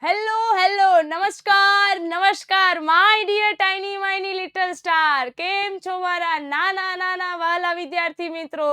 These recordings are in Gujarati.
હેલો નમસ્કાર નમસ્કાર my dear tiny miny little star, કેમ છો મારા નાના નાના વાલા વિદ્યાર્થી મિત્રો?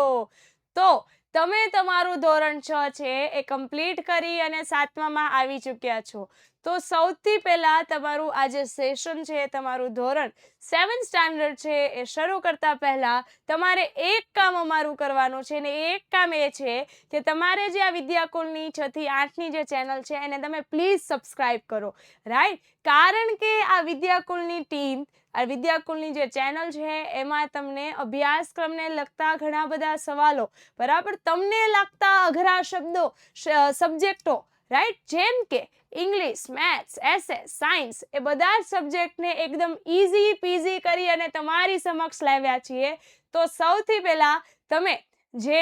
તો તમે તમારું ધોરણ 6 છે એ કમ્પ્લીટ કરી અને 7મામાં આવી ચૂક્યા છો. તો સૌથી પહેલા તમારું આ જે સેશન છે, તમારું ધોરણ 7 સ્ટાન્ડર્ડ છે એ શરૂ કરતા પહેલા તમારે એક કામ અમારું કરવાનું છે, ને એક કામ એ છે કે તમારે જે આ વિદ્યાકુલની 6 થી 8ની જે ચેનલ છે એને તમે પ્લીઝ સબસ્ક્રાઇબ કરો, રાઈટ? કારણ કે આ વિદ્યાકુલની ટીમ, આ વિદ્યાકુલની જે ચેનલ છે એમાં તમને અભ્યાસક્રમને લગતા ઘણા બધા સવાલો, બરાબર, તમને લાગતા અઘરા શબ્દો, સબ્જેક્ટો, રાઈટ, જેમ કે ઇંગ્લિશ, મેથ્સ, એસએસ, સાયન્સ, એ બધા જ સબ્જેક્ટને એકદમ ઇઝી પીઝી કરી અને તમારી સમક્ષ લાવ્યા છીએ. તો સૌથી પહેલા તમે જે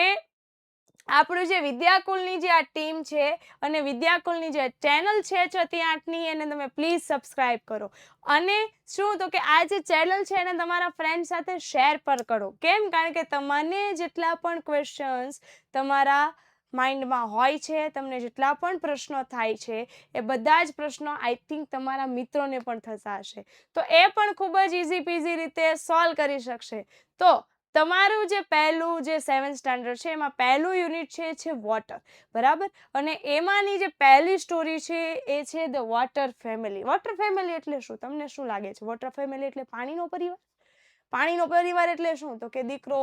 આપણું જે વિદ્યાકુલની જે આ ટીમ છે અને વિદ્યાકુલની જે ચેનલ છે 6 થી 8ની, એને તમે પ્લીઝ સબસ્ક્રાઇબ કરો. અને શું તો કે આ જે ચેનલ છે એને તમારા ફ્રેન્ડ સાથે શેર પણ કરો. કેમ? કારણ કે તમને જેટલા પણ ક્વેશ્ચન્સ તમારા માઇન્ડમાં હોય છે, તમને જેટલા પણ પ્રશ્નો થાય છે, એ બધા જ પ્રશ્નો આઈ થિંક તમારા મિત્રોને પણ થતા હશે, તો એ પણ ખૂબ જ ઇઝી પીઝી રીતે સોલ્વ કરી શકશે. તો તમારું જે પહેલું જે 7 સ્ટાન્ડર્ડ છે એમાં પહેલું યુનિટ છે વોટર, બરાબર, અને એમાંની જે પહેલી સ્ટોરી છે એ છે the water family. Water family એટલે શું? તમને શું લાગે છે? વોટર ફેમિલી એટલે પાણીનો પરિવાર? પાણીનો પરિવાર એટલે શું? તો કે દીકરો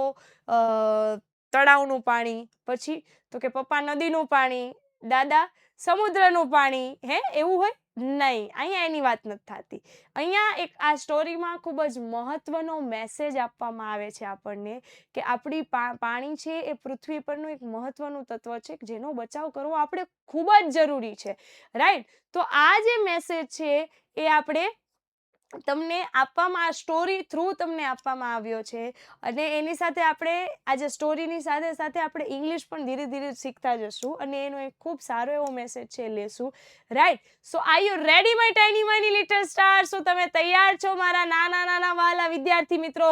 તળાવનું પાણી, પછી તો કે પપ્પા નદીનું પાણી, દાદા સમુદ્રનું પાણી, હે એવું હોય? નહીં, અહીંયા એની વાત નથી થતી. અહીંયા એક આ સ્ટોરીમાં ખૂબ જ મહત્વનો મેસેજ આપવામાં આવે છે આપણને કે આપણી પાણી છે એ પૃથ્વી પરનું એક મહત્વનું તત્વ છે જેનો બચાવ કરવો આપણે ખૂબ જ જરૂરી છે, રાઈટ? તો આ જે મેસેજ છે એ આપણે તમને આપવામાં, આ સ્ટોરી થ્રુ તમને આપવામાં આવ્યો છે. અને એની સાથે આપણે આ જે સ્ટોરીની સાથે સાથે આપણે ઇંગ્લિશ પણ ધીરે ધીરે શીખતા જશું અને એનો એક ખૂબ સારો એવો મેસેજ છે લેશું, right? So are you ready my tiny miny little star? So તમે તૈયાર છો મારા નાના નાના વાલા વિદ્યાર્થી મિત્રો?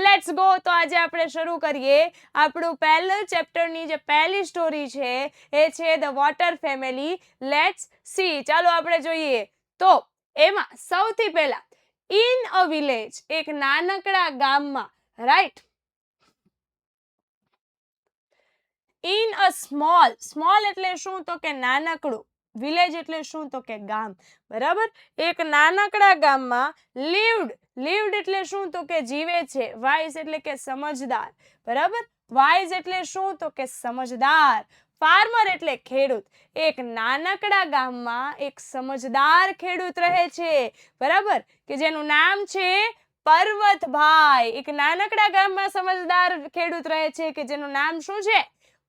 Let's go. તો આજે આપણે શરૂ કરીએ આપણું પહેલું ચેપ્ટરની જે પહેલી સ્ટોરી છે એ છે the water family. Let's see. ચાલો આપણે જોઈએ. તો એમાં સૌથી પહેલા ઇન અ વિલેજ, એક નાનકડા ગામમાં, right, in a small, small એટલે શું તો કે નાનકડું, વિલેજ એટલે શું તો કે ગામ, બરાબર, એક નાનકડા ગામમાં લીવ્ડ એટલે શું તો કે જીવે છે, વાઇઝ એટલે કે સમજદાર, બરાબર, વાઇઝ એટલે શું તો કે સમજદાર, ફાર્મર એટલે ખેડૂત. એક નાનકડા ગામમાં એક સમજદાર ખેડૂત રહે છે, બરાબર, કે જેનું નામ છે પર્વતભાઈ. એક નાનકડા ગામમાં સમજદાર ખેડૂત રહે છે કે જેનું નામ શું છે?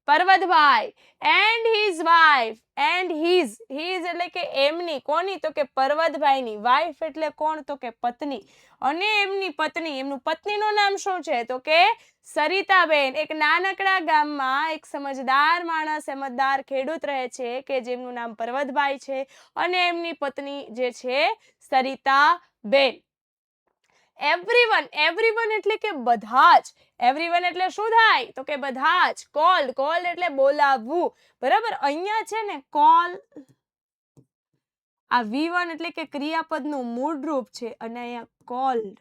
Parvatbhai. And his wife, and his એટલે કે એમની, કોની? તો કે પર્વતભાઈની. વાઇફ એટલે કોણ? તો કે પત્ની. અને એમની પત્ની, એમનું પત્નીનું નામ શું છે? તો કે સરિતાબેન. એક નાનકડા ગામમાં એક સમજદાર માણસ, સમજદાર ખેડૂત રહે છે કે જેમનું નામ પર્વતભાઈ છે અને એમની પત્ની જે છે સરિતાબેન. એવરીવન એટલે કે બધા જ. એવરીવન એટલે શું થાય? તો કે બધા જ. કોલ્ડ એટલે બોલાવવું, બરાબર. અહીંયા છે ને કોલ, આ V1 એટલે કે ક્રિયાપદનું મૂળ રૂપ છે અને અહીંયા કોલ્ડ,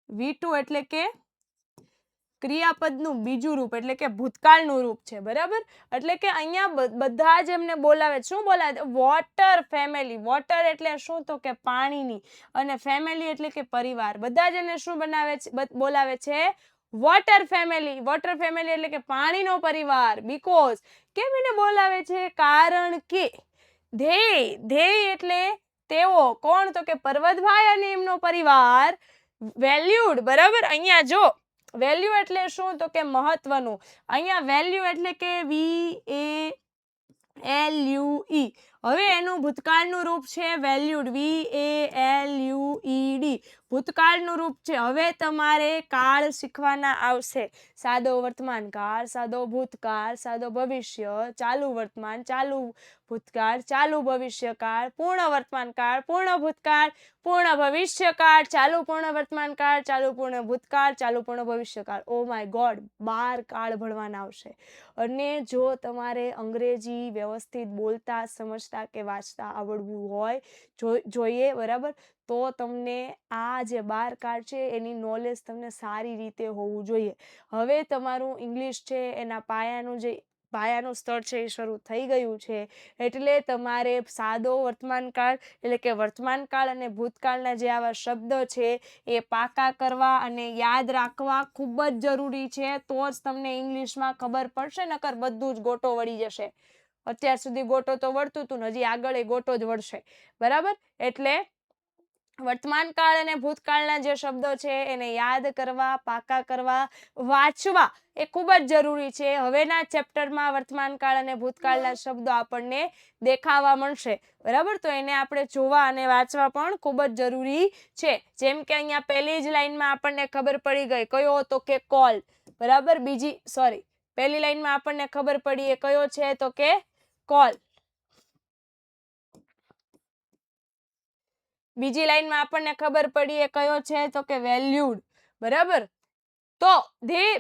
V2 એટલે કે ક્રિયાપદનું બીજું રૂપ એટલે કે ભૂતકાળનું રૂપ છે, બરાબર. એટલે કે અહીંયા બધા જ એમને બોલાવે. શું બોલાવે? Water family. વોટર એટલે શું તો કે પાણીની, અને ફેમિલી એટલે કે પરિવાર. બધા જ એને શું બનાવે છે? બોલાવે છે વોટર ફેમિલી. વોટર ફેમિલી એટલે કે પાણીનો પરિવાર. બીકોઝ, કેમ એને બોલાવે છે? કારણ કે ધ્યેય એટલે તેઓ, કોણ? તો કે પર્વતભાઈ અને એમનો પરિવાર વેલ્યુડ, બરાબર. અહીંયા જો વેલ્યુ એટલે શું તો કે મહત્વનું. અહીંયા વેલ્યુ એટલે કે VALUE. હવે એનું ભૂતકાળનું રૂપ છે વેલ્યુડ, VALUED. ભૂતકાળનું રૂપ છે. હવે તમારે કાળ શીખવાના આવશે. સાદો વર્તમાન કાળ, સાદો ભૂતકાળ, સાદો ભવિષ્ય, ચાલુ વર્તમાન, ચાલુ ભૂતકાળ, ચાલુ ભવિષ્યકાળ, પૂર્ણ વર્તમાન કાળ, પૂર્ણ ભૂતકાળ, પૂર્ણ ભવિષ્યકાળ, ચાલુ પૂર્ણ વર્તમાન કાળ, ચાલુ પૂર્ણ ભૂતકાળ, ચાલુ પૂર્ણ ભવિષ્યકાળ. ઓ માય ગોડ, 12 કાળ ભણવાના આવશે. અને જો તમારે અંગ્રેજી વ્યવસ્થિત બોલતા સમજતા સમજતા કે વાંચતા આવડવું હોય જોઈએ, બરાબર. તો તમને આ જે 12 કાર્ડ છે એની નોલેજ તમને સારી રીતે હોવું જોઈએ. હવે તમારું ઇંગ્લિશ છે એના પાયાનું સ્તર છે એ શરૂ થઈ ગયું છે, એટલે તમારે સાદો વર્તમાનકાળ એટલે કે વર્તમાનકાળ અને ભૂતકાળના જે આવા શબ્દો છે એ પાકા કરવા અને યાદ રાખવા ખૂબ જ જરૂરી છે. તો જ તમને ઇંગ્લિશમાં ખબર પડશે, નકર બધું જ ગોટો વળી જશે. અત્યાર સુધી ગોટો તો વળતું હતું ને હજી આગળ એ ગોટો જ વળશે, બરાબર. એટલે વર્તમાનકાળ અને ભૂતકાળના જે શબ્દો છે એને યાદ કરવા, પાકા કરવા, વાંચવા એ ખૂબ જ જરૂરી છે. હવેના ચેપ્ટરમાં વર્તમાનકાળ અને ભૂતકાળના શબ્દો આપણને દેખાવા મળશે, બરાબર. તો એને આપણે જોવા અને વાંચવા પણ ખૂબ જ જરૂરી છે. જેમ કે અહીંયા પહેલી જ લાઈનમાં આપણને ખબર પડી ગઈ, કયો તો કે કોલ, બરાબર. પહેલી લાઈનમાં આપણને ખબર પડી એ કયો છે તો કે કોલ. બીજી લાઈનમાં આપણને ખબર પડી એ કયો છે તો કે વેલ્યુડ, બરાબર. તો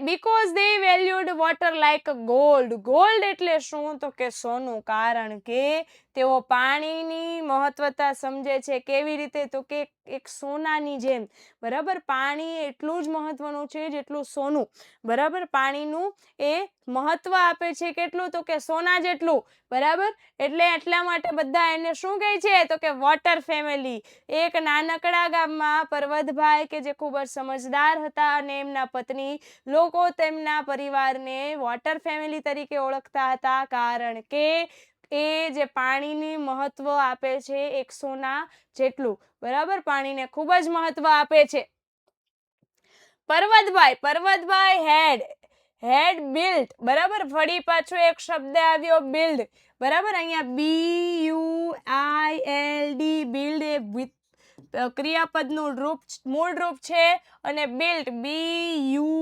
because they valued water like gold. Gold એટલે શું તો કે સોનું, કારણ કે તેઓ પાણીની મહત્વતા સમજે છે. કેવી રીતે તો કે એક સોનાની જેમ, બરાબર. પાણી એટલું જ મહત્વનું છે જેટલું સોનું, બરાબર. પાણીનું એ મહત્વ આપે છે કેટલું તો કે સોના જેટલું, બરાબર. એટલે એટલા માટે બધા એને શું કહે છે તો કે વોટર ફેમિલી. એક નાનકડા ગામમાં પર્વતભાઈ કે જે ખૂબ જ સમજદાર હતા અને એમના પત્ની લોકો તેમના પરિવારને વોટર ફેમિલી તરીકે ઓળખતા હતા, કારણ કે એ જે પાણીની મહત્વ આપે છે એક સોના જેટલું, બરાબર. પાણીને ખૂબ જ મહત્વ આપે છે. પર્વતભાઈ હેડ બિલ્ટ, બરાબર. ફરી પાછો એક શબ્દ આવ્યો બિલ્ડ, બરાબર. અહીંયા BUILD, બિલ્ડ એ ક્રિયાપદનું મૂળ રૂપ છે અને બિલ્ટ BUILT,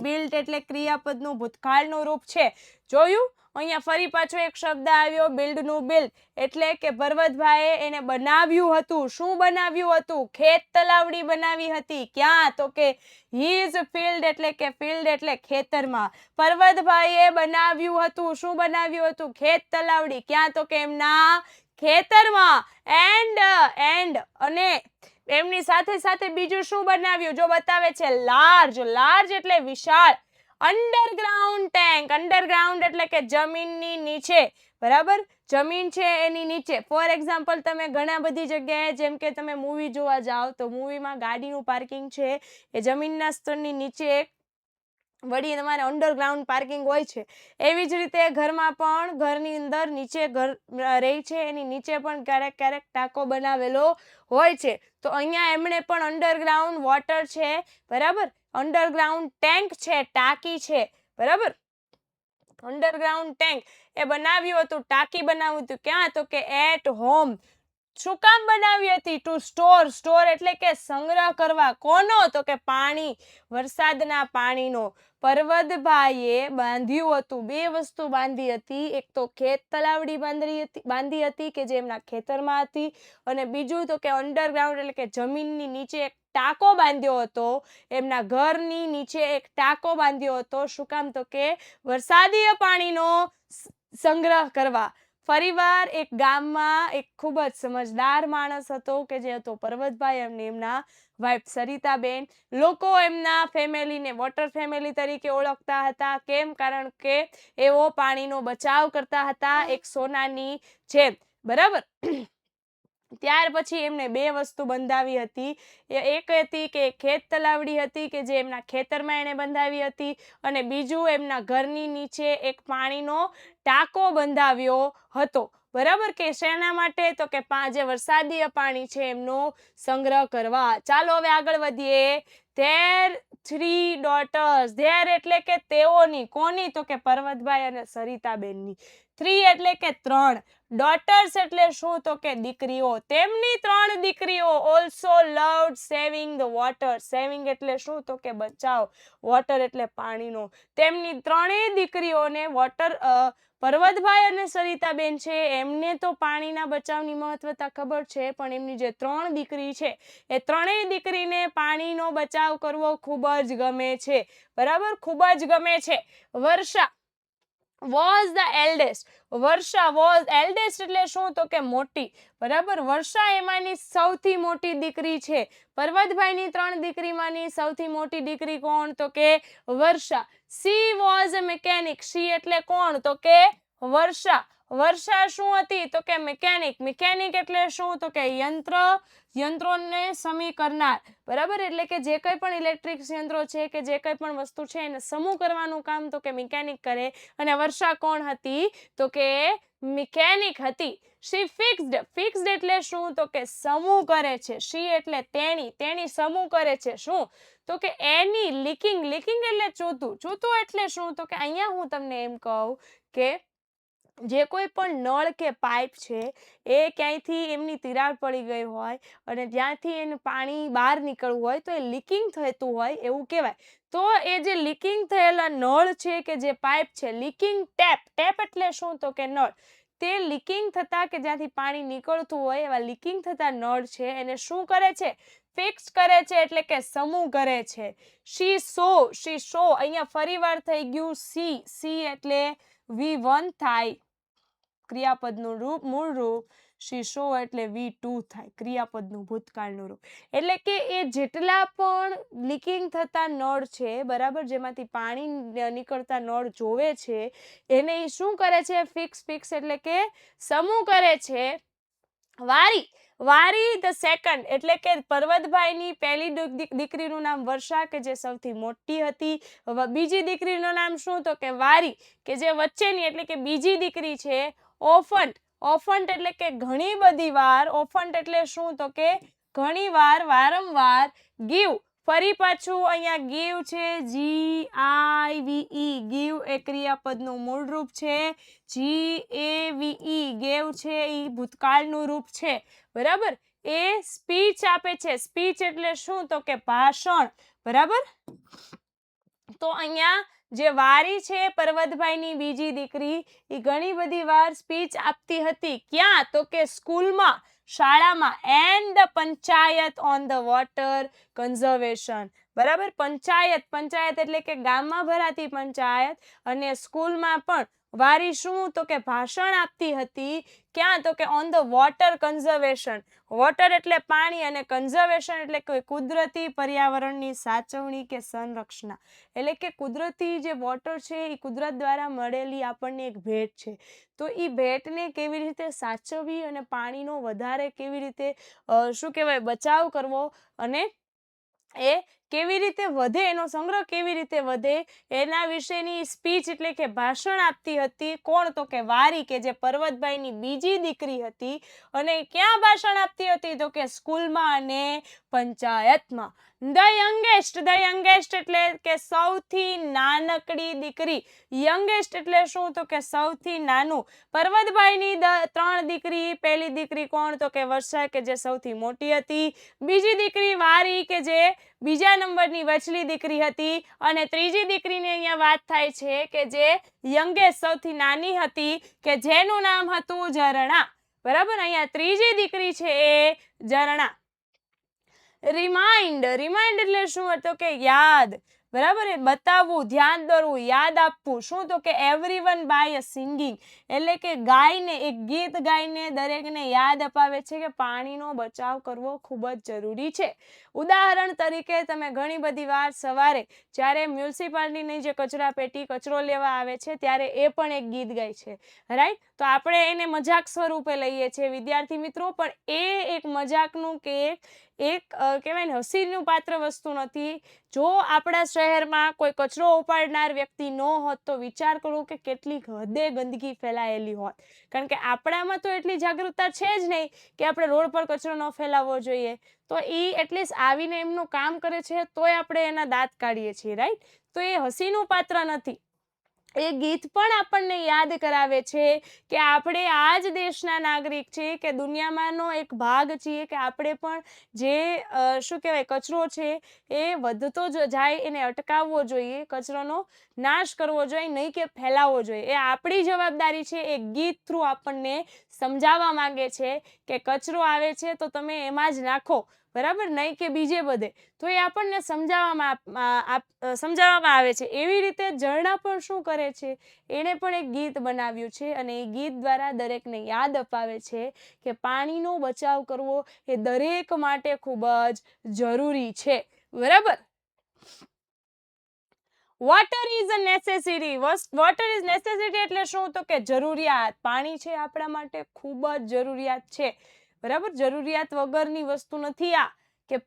બિલ્ટ એટલે ક્રિયાપદનું ભૂતકાળનું રૂપ છે. જોયું? અહીંયા ફરી પાછો એક શબ્દ આવ્યો બિલ્ડનું બિલ્ડ, એટલે કે પર્વતભાઈએ એને બનાવ્યું હતું. શું બનાવ્યું હતું? ખેત તલાવડી બનાવી હતી. ક્યાં તો કે હીઝ ફિલ્ડ, એટલે કે ફિલ્ડ એટલે ખેતરમાં. પર્વતભાઈએ બનાવ્યું હતું. શું બનાવ્યું હતું? ખેત તલાવડી. ક્યાં તો કે એમના ખેતરમાં. એન્ડ અને એમની સાથે સાથે બીજું શું બનાવ્યું જો બતાવે છે લાર્જ એટલે વિશાળ. અંડરગ્રાઉન્ડ ટેન્ક, અંડરગ્રાઉન્ડ એટલે કે જમીનની નીચે, બરાબર. જમીન છે એની નીચે. ફોર એક્ઝામ્પલ તમે ઘણા બધી જગ્યાએ જેમ કે તમે મૂવી જોવા જાઓ તો મૂવીમાં ગાડીનું પાર્કિંગ છે એ જમીનના સ્તરની નીચે વળી તમારે અંડરગ્રાઉન્ડ પાર્કિંગ હોય છે. એવી જ રીતે ઘરમાં પણ ઘરની અંદર નીચે ઘર રહી છે એની નીચે પણ ક્યારેક ટાંકો બનાવેલો હોય છે. તો અહીંયા એમણે પણ અંડરગ્રાઉન્ડ વોટર છે, બરાબર. અંડરગ્રાઉન્ડ ટેન્ક છે, ટાંકી છે, બરાબર. અંડરગ્રાઉન્ડ ટેન્ક એ બનાવ્યું હતું, ટાંકી બનાવ્યું હતું. ક્યાં તો કે એટ હોમ. શું કામ બનાવી હતી? ટુ સ્ટોર એટલે કે સંગ્રહ કરવા. કોનો? તો કે પાણી, વરસાદના પાણીનો. પર્વતભાઈએ બાંધ્યું હતું, બે વસ્તુ બાંધી હતી. એક તો ખેત તલાવડી બાંધી હતી કે જે એમના ખેતરમાં હતી, અને બીજું તો કે અંડરગ્રાઉન્ડ એટલે કે જમીનની નીચે એક ટાંકો બાંધ્યો હતો. એમના ઘરની નીચે એક ટાંકો બાંધ્યો હતો. શું કામ? તો કે વરસાદીય પાણીનો સંગ્રહ કરવા. ફરીવાર એક ગામમાં એક ખૂબ જ સમજદાર માણસ હતો કે જે હતો પર્વતભાઈ અને એમના વાઇફ સરિતાબેન. લોકો એમના ફેમિલીને વોટર ફેમિલી તરીકે ઓળખતા હતા. કેમ? કારણ કે એઓ પાણીનો બચાવ કરતા હતા એક સોનાની જેમ, બરાબર. ત્યાર પછી એમને બે વસ્તુ બંધાવી હતી. એક હતી કે ખેત તલાવડી હતી કે જે એમના ખેતરમાં એને બંધાવી હતી, અને બીજું એમના ઘરની નીચે એક પાણીનો ટાંકો બંધાવ્યો હતો, બરાબર. કે શેના માટે? તો કે જે વરસાદીય પાણી છે એમનો સંગ્રહ કરવા. ચાલો હવે આગળ વધીએ. There 3 daughters. ધેર એટલે કે તેઓની. કોની? તો કે પર્વતભાઈ અને સરિતાબેનની. 3 એટલે કે 3. ડોટર્સ એટલે શું? તો કે દીકરીઓ. તેમની 3 દીકરીઓ also loved saving the water. Saving એટલે શું? તો કે બચાવ. વોટર એટલે પાણીનો. તેમની 3 દીકરીઓને પર્વતભાઈ અને સરિતાબેન છે એમને તો પાણીના બચાવની મહત્વતા ખબર છે, પણ એમની જે 3 દીકરી છે એ 3 દીકરીને પાણીનો બચાવ કરવો ખૂબ જ ગમે છે, બરાબર. ખૂબ જ ગમે છે. વર્ષા વોઝ ધ એલ્ડેસ્ટ. વર્ષા વોઝ એલ્ડેસ્ટ એટલે શું? તો કે મોટી. બરાબર, વર્ષા એમાંની સૌથી મોટી દીકરી છે. પર્વતભાઈની 3 દીકરીમાંની સૌથી મોટી દીકરી કોણ? તો કે Varsha. She was a mechanic. She એટલે કોણ? તો કે વર્ષા. વર્ષા શું હતી? તો કે મેકેનિક. મેકેનિક એટલે શું? તો કે યંત્રોને સમી કરનાર. બરાબર, એટલે કે જે કંઈ પણ ઇલેક્ટ્રિક યંત્રો છે કે જે કંઈ પણ વસ્તુ છે એને સમૂહ કરવાનું કામ તો કે મિકેનિક કરે. અને વર્ષા કોણ હતી? તો કે મિકેનિક હતી. શી ફિક્સ્ડ. ફિક્સ્ડ એટલે શું? તો કે સમૂહ કરે છે. શી એટલે તેણી. તેણી સમૂહ કરે છે. શું? તો કે એની લીકિંગ. લીકિંગ એટલે ચૂતું. ચૂતું એટલે શું? તો કે અહીંયા હું તમને એમ કહું કે જે કોઈ પણ નળ કે પાઇપ છે એ ક્યાંયથી એમની તિરાડ પડી ગઈ હોય અને જ્યાંથી એનું પાણી બહાર નીકળવું હોય તો એ લીકિંગ થતું હોય એવું કહેવાય. તો એ જે લીકિંગ થયેલા નળ છે કે જે પાઇપ છે, લીકિંગ ટેપ. ટેપ એટલે શું? તો કે નળ. તે લીકિંગ થતા કે જ્યાંથી પાણી નીકળતું હોય એવા લીકિંગ થતા નળ છે એને શું કરે છે? ફિક્સ કરે છે, એટલે કે સમૂહ કરે છે. શી સો. શી સો. અહીંયા ફરી વાર થઈ ગયું સી. સી એટલે V1 થાય. ક્રિયાપદનું રૂપ, મૂળ રૂપ. શી સો એટલે V2 થાય. ક્રિયાપદનું ભૂતકાળનું રૂપ. એટલે કે એ જેટલા પણ લીકિંગ થતા નળ છે, બરાબર, જેમાંથી પાણી નીકળતા નળ જોવે છે એને ઈ શું કરે છે? ફિક્સ. ફિક્સ એટલે કે સમૂહ કરે છે. વારી. વારી ધ સેકન્ડ એટલે કે પર્વતભાઈની પહેલી દીકરીનું નામ વર્ષા કે જે સૌથી મોટી હતી. બીજી દીકરીનું નામ શું? તો કે વારી કે જે વચ્ચેની એટલે કે બીજી દીકરી છે. ઓફન્ટ. ઓફન્ટ એટલે કે ઘણી બધી વાર. ઓફન્ટ એટલે શું? તો કે ઘણી વાર, વારંવાર. ગીવ. ફરી પાછું અહીંયા ગીવ છે. GIVE. ગીવ એ ક્રિયાપદનું મૂળ રૂપ છે. GAVE ગેવ છે એ ભૂતકાળનું રૂપ છે. બરાબર, એ સ્પીચ આપે છે. સ્પીચ એટલે શું? તો કે ભાષણ. બરાબર, તો અહીંયા જે વારી છે પર્વતભાઈની બીજી દીકરી એ ઘણી બધી વાર સ્પીચ આપતી હતી. ક્યાં? તો કે સ્કૂલમાં, શાળામાં. And the panchayat on the water conservation. બરાબર, પંચાયત. પંચાયત એટલે કે ગામમાં ભરાતી પંચાયત. અને સ્કૂલમાં પણ વારી શું? તો કે ભાષણ આપતી હતી. ક્યાં? તો કે on the water conservation. Water એટલે પાણી અને કન્ઝર્વેશન એટલે કે કુદરતી પર્યાવરણની સાચવણી કે સંરક્ષણ. એટલે કે કુદરતી જે વોટર છે એ કુદરત દ્વારા મળેલી આપણને એક ભેટ છે. તો એ ભેટને કેવી રીતે સાચવવી અને પાણીનો વધારે કેવી રીતે શું કહેવાય બચાવ કરવો અને એ કેવી રીતે વધે, એનો સંગ્રહ કેવી રીતે વધે એના વિશેની સ્પીચ એટલે કે ભાષણ આપતી હતી. કોણ? તો કે વારી કે જે પર્વતભાઈની બીજી દીકરી હતી. અને ક્યાં ભાષણ આપતી હતી? તો કે સ્કૂલમાં અને પંચાયતમાં. The youngest. ધ યંગેસ્ટ એટલે કે સૌથી નાનકડી દીકરી. યંગેસ્ટ એટલે શું? તો કે સૌથી નાનું. પર્વતભાઈની 3 દીકરી. પહેલી દીકરી કોણ? તો કે વર્ષા કે જે સૌથી મોટી હતી. બીજી દીકરી વારી કે જે બીજા નંબરની વચલી દીકરી હતી. અને ત્રીજી દીકરીની અહીંયા વાત થાય છે કે જે યંગેસ્ટ સૌથી નાની હતી કે જેનું નામ હતું ઝરણા. બરાબર, અહીંયા ત્રીજી દીકરી છે એ ઝરણા. રિમાઇન્ડ. રિમાઇન્ડ એટલે શું? તો કે યાદ. બરાબર, એ બતાવવું, ધ્યાન દોરવું, યાદ આપવું. શું? તો કે એવરીવન બાય સિંગિંગ. એટલે કે ગાયને, એક ગીત ગાઈને દરેકને યાદ અપાવે છે કે પાણીનો બચાવ કરવો ખૂબ જ જરૂરી છે. ઉદાહરણ તરીકે તમે ઘણી બધી વાર સવારે જ્યારે મ્યુનિસિપાલિટીની જે કચરા પેટી કચરો લેવા આવે છે ત્યારે એ પણ એક ગીત ગાય છે, રાઈટ? તો આપણે એને મજાક સ્વરૂપે લઈએ છીએ વિદ્યાર્થી મિત્રો, પણ એ એક મજાકનું કે એક કહેવાય ને હસીનું પાત્ર વસ્તુ નથી. જો આપણા શહેરમાં કોઈ કચરો ઉપાડનાર વ્યક્તિ ન હોત તો વિચાર કરો કે કેટલી હદે ગંદકી ફેલાયેલી હોત. કારણ કે આપણામાં તો એટલી જાગૃતતા છે જ નહીં કે આપણે રોડ પર કચરો ન ફેલાવવો જોઈએ. તો એ એટલીસ્ટ આવીને એમનું કામ કરે છે તોય આપણે એના દાંત કાઢીએ છીએ, રાઈટ? તો એ હસીનું પાત્ર નથી. એ ગીત પણ આપણને યાદ કરાવે છે કે આપણે આ જ દેશના નાગરિક છીએ, કે દુનિયામાંનો એક ભાગ છીએ, કે આપણે પણ જે શું કહેવાય કચરો છે એ વધતો જાય એને અટકાવવો જોઈએ, કચરોનો નાશ કરવો જોઈએ, નહીં કે ફેલાવવો જોઈએ. એ આપણી જવાબદારી છે. એ ગીત થ્રુ આપણને સમજાવવા માંગે છે કે કચરો આવે છે તો તમે એમાં જ નાખો. બરાબર, નહીં કે બીજે બધે. તો એ આપણને સમજાવવામાં આવે છે. એવી રીતે ઝરણા પણ શું કરે છે, એણે પણ એક ગીત બનાવ્યું છે અને એ ગીત દ્વારા દરેકને યાદ અપાવે છે કે પાણીનો બચાવ કરવો એ દરેક માટે ખૂબ જ જરૂરી છે. બરાબર. Water is a necessity. Water is necessity એટલે શું, તો કે જરૂરિયાત. પાણી છે આપણા માટે ખૂબ જ જરૂરિયાત છે. બરાબર, જરૂરિયાત વગરની વસ્તુ નથી આ કે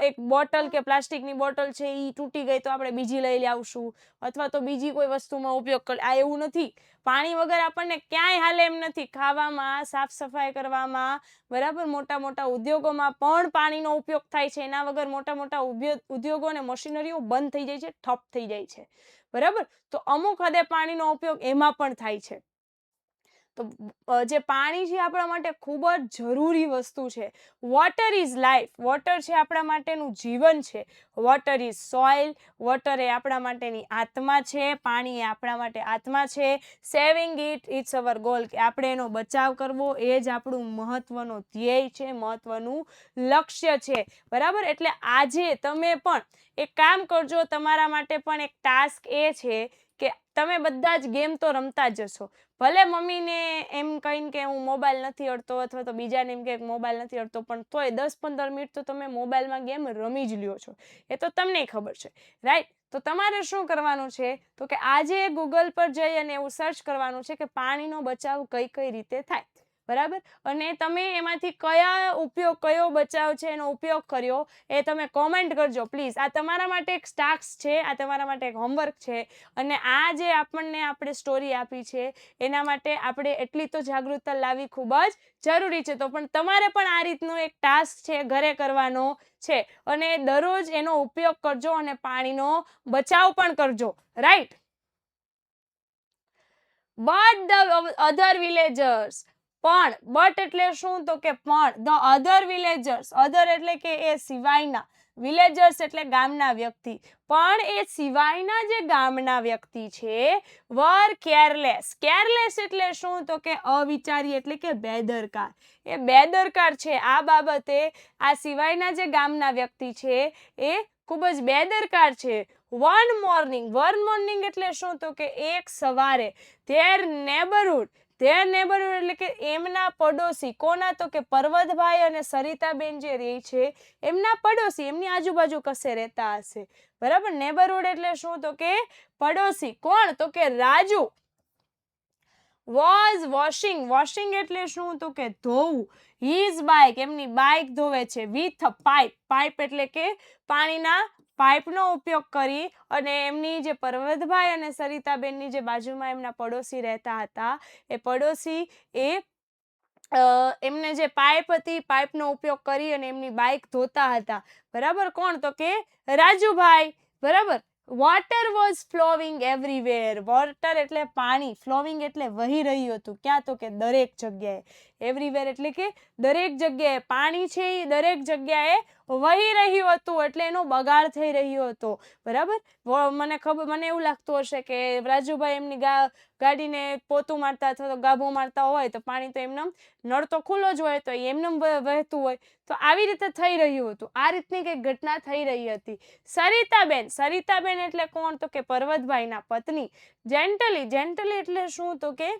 એક બોટલ કે પ્લાસ્ટિકની બોટલ છે એ તૂટી ગઈ તો આપણે બીજી લઈ આવશું અથવા તો બીજી કોઈ વસ્તુમાં ઉપયોગ કરી, આ એવું નથી. પાણી વગર આપણને ક્યાંય હાલે એમ નથી. ખાવામાં, સાફ સફાઈ કરવામાં, બરાબર, મોટા મોટા ઉદ્યોગોમાં પણ પાણીનો ઉપયોગ થાય છે. એના વગર મોટા મોટા ઉદ્યોગો અને મશીનરીઓ બંધ થઈ જાય છે, ઠપ થઈ જાય છે. બરાબર, તો અમુક હદે પાણીનો ઉપયોગ એમાં પણ થાય છે. તો જે પાણી છે આપણા માટે ખૂબ જ જરૂરી વસ્તુ છે. Water is life. વોટર છે આપણા માટેનું જીવન છે. Water is soil. વોટર એ આપણા માટેની આત્મા છે. પાણી એ આપણા માટે આત્મા છે. Saving it's our goal. કે આપણે એનો બચાવ કરવો એ જ આપણું મહત્વનો ધ્યેય છે, મહત્વનું લક્ષ્ય છે. બરાબર, એટલે આજે તમે પણ એક કામ કરજો. તમારા માટે પણ એક ટાસ્ક એ છે કે તમે બધા જ ગેમ તો રમતા જ હશો. ભલે મમ્મીને એમ કહીને કે હું મોબાઈલ નથી અડતો અથવા તો બીજાને એમ કે મોબાઈલ નથી અડતો, પણ તોય 10-15 મિનિટ તો તમે મોબાઈલમાં ગેમ રમી જ લ્યો છો, એ તો તમને ખબર છે, રાઈટ? તો તમારે શું કરવાનું છે, તો કે આજે ગૂગલ પર જઈ અને એવું સર્ચ કરવાનું છે કે પાણીનો બચાવ કઈ કઈ રીતે થાય. બરાબર, અને તમે એમાંથી કયો બચાવ છે એનો ઉપયોગ કર્યો એ તમે કોમેન્ટ કરજો પ્લીઝ. આ તમારા માટે એક ટાસ્ક છે, આ તમારા માટે એક હોમવર્ક છે. અને આ જે આપણે સ્ટોરી આપી છે એના માટે આપણે એટલી તો જાગૃતતા લાવવી ખૂબ જ જરૂરી છે. તો પણ તમારે પણ આ રીતનો એક ટાસ્ક છે ઘરે કરવાનો છે અને દરરોજ એનો ઉપયોગ કરજો અને પાણીનો બચાવ પણ કરજો, right? But the other villagers. But એટલે શું, તો કે પણ ધ અધર વિલેજર્સ. અધર એટલે કે એ સિવાયના, વિલેજર્સ એટલે ગામના વ્યક્તિ. પણ એ સિવાયના જે ગામના વ્યક્તિ છે વર કેરલેસ. કેરલેસ એટલે શું, તો કે અવિચારી એટલે કે બેદરકાર. એ બેદરકાર છે આ બાબતે. આ સિવાયના જે ગામના વ્યક્તિ છે એ ખૂબ જ બેદરકાર છે. વન મોર્નિંગ એટલે શું, તો કે એક સવારે. ધેર નેબરહુડ એટલે કે એમના પડોશી. કોના, તો કે પર્વતભાઈ અને સરિતાબેન જે રહે છે એમના પડોશી, એમની આજુબાજુ કશે રહેતા હશે. બરાબર, નેબરહુડ એટલે શું, તો કે પડોશી. કોણ, તો કે રાજુ વોઝ વોશિંગ એટલે શું, તો કે ધોવું. હીઝ બાઇક, એમની બાઇક ધોવે છે. વિથ પાઇપ એટલે કે પાણીના પાઇપનો ઉપયોગ કરી અને એમની જે પર્વતભાઈ અને સરિતાબેનની જે બાજુમાં એમના પડોશી રહેતા હતા એ પડોશી એ એમને જે પાઇપ હતી પાઇપનો ઉપયોગ કરી અને એમની બાઇક ધોતા હતા. બરાબર, કોણ, તો કે રાજુભાઈ. બરાબર, વોટર વોઝ ફ્લોવિંગ એવરીવેર. વોટર એટલે પાણી, ફ્લોવિંગ એટલે વહી રહ્યું હતું. ક્યાં, તો કે દરેક જગ્યાએ. એવરીવેર એટલે કે દરેક જગ્યાએ. પાણી છે એ દરેક જગ્યાએ વહી રહ્યું હતું એટલે એનો બગાડ થઈ રહ્યો હતો. બરાબર, મને એવું લાગતું હશે કે રાજુભાઈ એમની ગાડીને પોતું મારતા અથવા તો ગાભો મારતા હોય તો પાણી તો એમને નળ તો ખુલ્લો જ હોય તો એમને વહેતું હોય, તો આવી રીતે થઈ રહ્યું હતું. આ રીતની કંઈક ઘટના થઈ રહી હતી. સરિતાબેન એટલે કોણ, તો કે પર્વતભાઈના પત્ની. જેન્ટલી એટલે શું, તો કે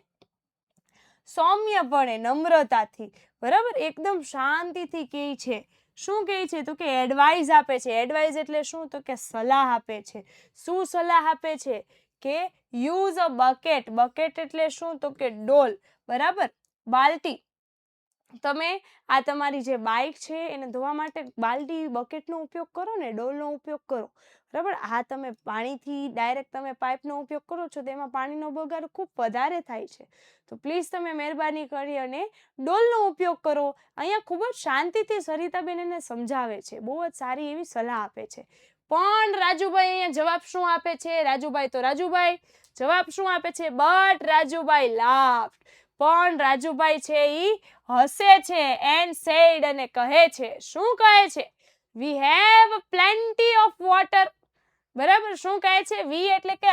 સૌમ્યપણે, નમ્રતાથી. બરાબર, એકદમ શાંતિથી કહે છે. શું કહે છે, તો કે એડવાઇસ આપે છે. એડવાઇસ એટલે શું, તો કે સલાહ આપે છે. શું સલાહ આપે છે, કે યુઝ અ બકેટ. બકેટ એટલે શું, તો કે ડોલ. બરાબર, બાલટી. તમે આ તમારી જે બાઇક છે એને ધોવા માટે બાલટી, બકેટનો ઉપયોગ કરો ને, ડોલનો ઉપયોગ કરો. બરાબર, આ તમે પાણીથી ડાયરેક્ટ તમે પાઇપનો ઉપયોગ કરો છો તો એમાં પાણીનો બગાડ ખૂબ વધારે થાય છે. તો પ્લીઝ તમે મહેરબાની કરી અને ડોલનો ઉપયોગ કરો. અહીંયા ખૂબ જ શાંતિથી સરિતાબેન એને સમજાવે છે, બહુ જ સારી એવી સલાહ આપે છે. પણ રાજુભાઈ અહીંયા જવાબ શું આપે છે? રાજુભાઈ જવાબ શું આપે છે? But Rajubhai laughed. પણ રાજુભાઈ છે ઈ હસે છે એન્ડ સેડ અને કહે છે. શું કહે છે? We have plenty of water. બરાબર, શું કહે છે? વી એટલે કે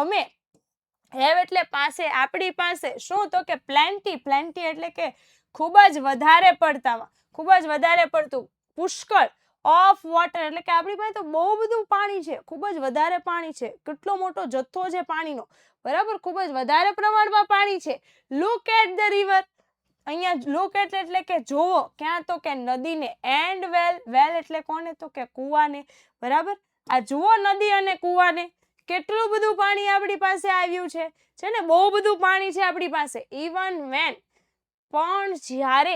અમે, હેવ એટલે પાસે, આપણી પાસે. શું, તો કે પ્લેન્ટી એટલે કે ખૂબ જ વધારે પડતું, પુષ્કળ ઓફ વોટર એટલે કે આપણી પાસે તો બહુ બધું પાણી છે, ખૂબ જ વધારે પાણી છે, કેટલો મોટો જથ્થો છે પાણીનો, બરાબર, ખૂબ જ વધારે પ્રમાણમાં પાણી છે. લુક એટ ધ રિવર, અહીંયા લુક એટલે કે જોવો, ક્યાં તો કે નદીને, એન્ડ વેલ એટલે કોને તો કે કૂવાને, બરાબર. આ જુઓ નદી અને કૂવાને, કેટલું બધું પાણી આપણી પાસે આવ્યું છે ને, બહુ બધું પાણી છે આપણી પાસે. ઇવન વેન, પણ જ્યારે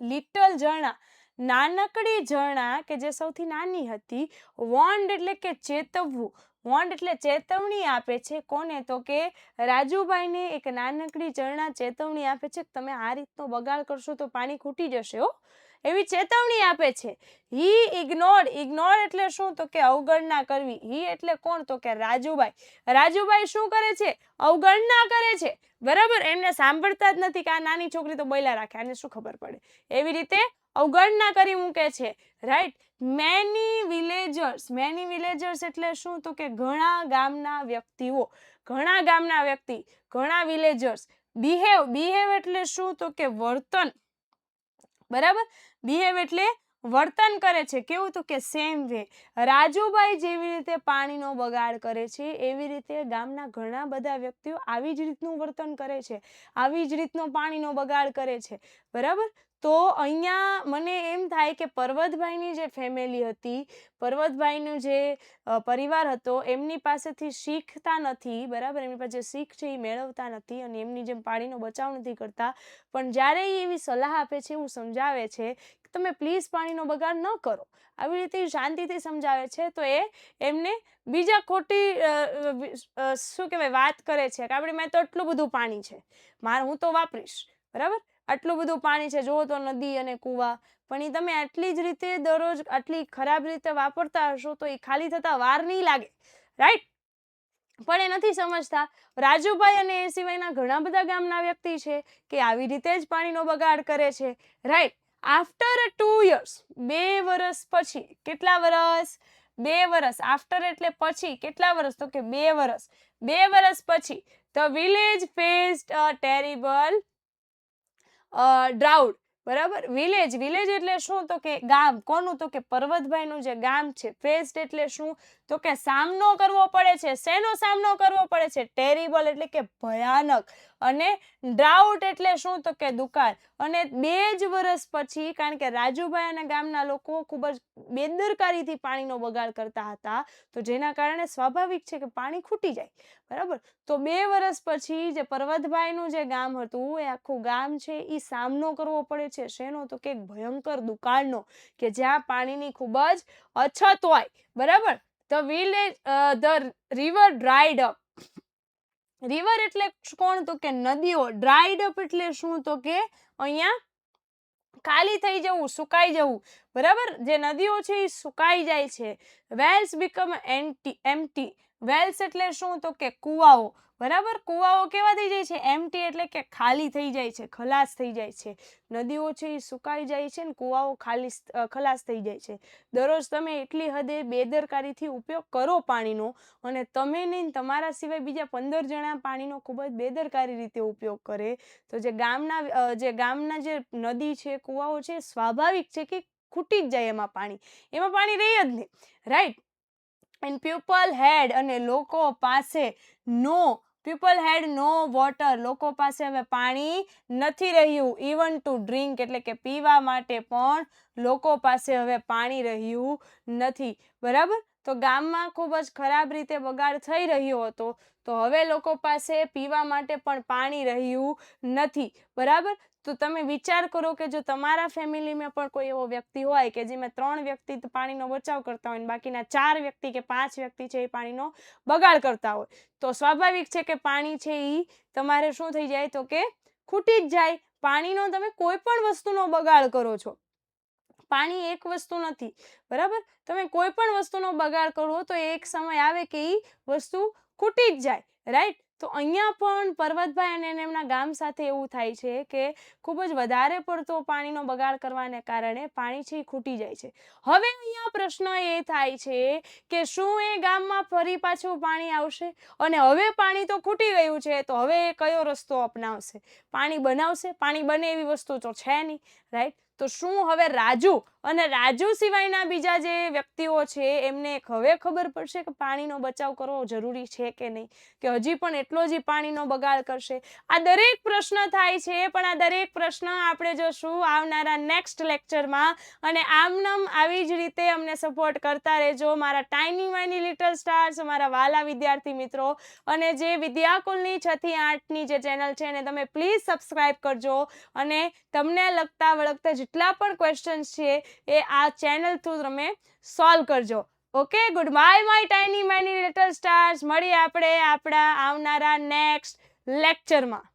લિટલ ઝરણા, નાનકડી ઝરણા કે જે સૌથી નાની હતી, વોન્ડ એટલે કે ચેતવવું, વોન્ડ એટલે ચેતવણી આપે છે, કોને તો કે રાજુભાઈને એક નાનકડી ઝરણા ચેતવણી આપે છે, તમે આ રીતનો બગાડ કરશો તો પાણી ખૂટી જશે હો, એવી ચેતવણી આપે છે. હી ઇગ્નોર્ડ, ઇગ્નોર એટલે શું તો કે અવગણના કરવી. હી એટલે કોણ તો કે રાજુભાઈ. રાજુભાઈ શું કરે છે? અવગણના કરે છે, બરાબર. એમને સાંભળતા જ નથી કે આ નાની છોકરી તો બોલ્યા રાખે, આને શું ખબર પડે, એવી રીતે અવગણના કરી મૂકે છે, રાઈટ. મેની વિલેજર્સ એટલે શું તો કે ઘણા ગામના વ્યક્તિઓ, ઘણા ગામના વ્યક્તિ, ઘણા વિલેજર્સ. બિહેવ એટલે શું તો કે વર્તન, બરાબર. બિહેવ એટલે વર્તન કરે છે, કેવું તો કે સેમ વે. રાજુભાઈ જેવી રીતે પાણીનો બગાડ કરે છે, એવી રીતે ગામના ઘણા બધા વ્યક્તિઓ આવી જ રીતનું વર્તન કરે છે, આવી જ રીતનો પાણીનો બગાડ કરે છે, બરાબર. તો અહીંયા મને એમ થાય કે પર્વતભાઈની જે ફેમિલી હતી, પર્વતભાઈનો જે પરિવાર હતો, એમની પાસેથી શીખતા નથી, બરાબર, એમની પાસે શીખ છે એ મેળવતા નથી અને એમની જેમ પાણીનો બચાવ નથી કરતા. પણ જ્યારે એ એવી સલાહ આપે છે, એવું સમજાવે છે કે તમે પ્લીઝ પાણીનો બગાડ ન કરો, આવી રીતે શાંતિથી સમજાવે છે, તો એ એમને બીજા ખોટી શું કહેવાય વાત કરે છે કે આપણી પાસે તો આટલું બધું પાણી છે, હું તો વાપરીશ, બરાબર, આટલું બધું પાણી છે, જુઓ તો નદી અને કૂવા, પણ એ તમે આટલી જ રીતે દરરોજ આટલી ખરાબ રીતે વાપરતા હશો તો એ ખાલી થતા વાર નહીં લાગે, રાઈટ. પણ એ નથી સમજતા. રાજુભાઈ અને એ સિવાયના ઘણા બધા ગામના વ્યક્તિ છે કે આવી રીતે જ પાણીનો બગાડ કરે છે, રાઈટ. આફ્ટર 2 years, 2 વર્ષ પછી, કેટલા વર્ષ? 2 વર્ષ. આફ્ટર એટલે પછી, કેટલા વર્ષ તો કે 2 વર્ષ. 2 વર્ષ પછી the village faced a terrible ડ્રાઉટ, બરાબર. વિલેજ એટલે શું તો કે ગામ, કોનું તો કે પર્વતભાઈનું જે ગામ છે. ફેસ્ડ એટલે શું તો કે સામનો કરવો પડે છે, શેનો સામનો કરવો પડે છે? ટેરિબલ એટલે કે ભયાનક, અને ડ્રાઉટ એટલે શું તો કે દુકાળ. અને 2 જ વર્ષ પછી, કારણ કે રાજુભાઈ અને ગામના લોકો ખૂબ જ બેદરકારીથી પાણીનો બગાડ કરતા હતા, તો જેના કારણે સ્વાભાવિક છે કે પાણી ખૂટી જાય, બરાબર. તો 2 વર્ષ પછી જે પર્વતભાઈનું જે ગામ હતું, એ આખું ગામ છે એ સામનો કરવો પડે છે, શેનો તો કે ભયંકર દુકાળનો, કે જ્યાં પાણીની ખૂબ જ અછત હોય, બરાબર. The river dried up. River એટલે કોણ તો કે નદીઓ. ડ્રાઈડ અપ એટલે શું તો કે અહીંયા ખાલી થઈ જવું, સુકાઈ જવું, બરાબર. જે નદીઓ છે એ સુકાઈ જાય છે. Wales become empty. વેલ્સ એટલે શું તો કે કૂવાઓ, બરાબર. કૂવાઓ કેવા થઈ જાય છે? એમ્પ્ટી એટલે કે ખાલી થઈ જાય છે, ખલાસ થઈ જાય છે. નદીઓ છે એ સુકાઈ જાય છે ને કૂવાઓ ખલાસ થઈ જાય છે. દરરોજ તમે એટલી હદે બેદરકારીથી ઉપયોગ કરો પાણીનો, અને તમે નહીં તમારા સિવાય બીજા 15 જણા પાણીનો ખૂબ જ બેદરકારી રીતે ઉપયોગ કરે, તો જે ગામના જે નદી છે, કૂવાઓ છે, સ્વાભાવિક છે કે ખૂટી જ જાય, એમાં પાણી રહે જ નહીં, રાઈટ. એન્ડ પીપલ હેડ, અને લોકો પાસે નો વોટર, લોકો પાસે હવે પાણી નથી રહ્યું. ઇવન ટુ ડ્રિંક એટલે કે પીવા માટે પણ લોકો પાસે હવે પાણી રહ્યું નથી, બરાબર. તો ગામમાં ખૂબ જ ખરાબ રીતે બગાડ થઈ રહ્યો હતો, તો હવે લોકો પાસે પીવા માટે પણ પાણી રહ્યું નથી, બરાબર. તો તમે વિચાર કરો કે જો તમારા ફેમિલીમાં પણ કોઈ એવો વ્યક્તિ હોય કે જેમાં 3 વ્યક્તિ પાણીનો બચાવ કરતા હોય અને બાકીના 4 વ્યક્તિ કે 5 વ્યક્તિ છે એ પાણીનો બગાડ કરતા હોય, તો સ્વાભાવિક છે કે પાણી છે એ તમારે શું થઈ જાય તો કે ખૂટી જ જાય. પાણીનો તમે કોઈ પણ વસ્તુનો બગાડ કરો છો, પાણી એક વસ્તુ નથી, બરાબર. તમે કોઈ પણ વસ્તુનો બગાડ કરો તો એક સમય આવે કે એ વસ્તુ ખૂટી જ જાય, રાઈટ. તો અહીંયા પણ પર્વતભાઈ અને એમના ગામ સાથે એવું થાય છે કે ખૂબ જ વધારે પડતો પાણીનો બગાડ કરવાને કારણે પાણી છે એ ખૂટી જાય છે. હવે અહીંયા પ્રશ્ન એ થાય છે કે શું એ ગામમાં ફરી પાછું પાણી આવશે? અને હવે પાણી તો ખૂટી ગયું છે, તો હવે એ કયો રસ્તો અપનાવશે? પાણી બનાવશે? પાણી બને એવી વસ્તુ તો છે નહીં, રાઈટ. તો શું હવે રાજુ અને રાજુ સિવાયના બીજા જે વ્યક્તિઓ છે એમને હવે ખબર પડશે કે પાણીનો બચાવ કરવો જરૂરી છે કે નહીં, કે હજી પણ એટલો જ પાણીનો બગાડ કરશે? આ દરેક પ્રશ્ન થાય છે, પણ આ દરેક પ્રશ્ન આપણે જોશું આવનારા નેક્સ્ટ લેક્ચરમાં. અને આમનામ આવી જ રીતે અમને સપોર્ટ કરતા રહેજો મારા ટાઇની માઇની લિટલ સ્ટાર્સ, મારા વાલા વિદ્યાર્થી મિત્રો. અને જે વિદ્યાકુલની 6 થી 8ની જે ચેનલ છે એને તમે પ્લીઝ સબસ્ક્રાઇબ કરજો. અને તમને લગતા વળગતા જેટલા પણ ક્વેશ્ચન્સ છે એ આ ચેનલ થ્રુ તમે સોલ્વ કરજો. Okay, good bye my tiny miny little stars. મળીએ આપણે આપણા આવનારા નેક્સ્ટ લેક્ચરમાં.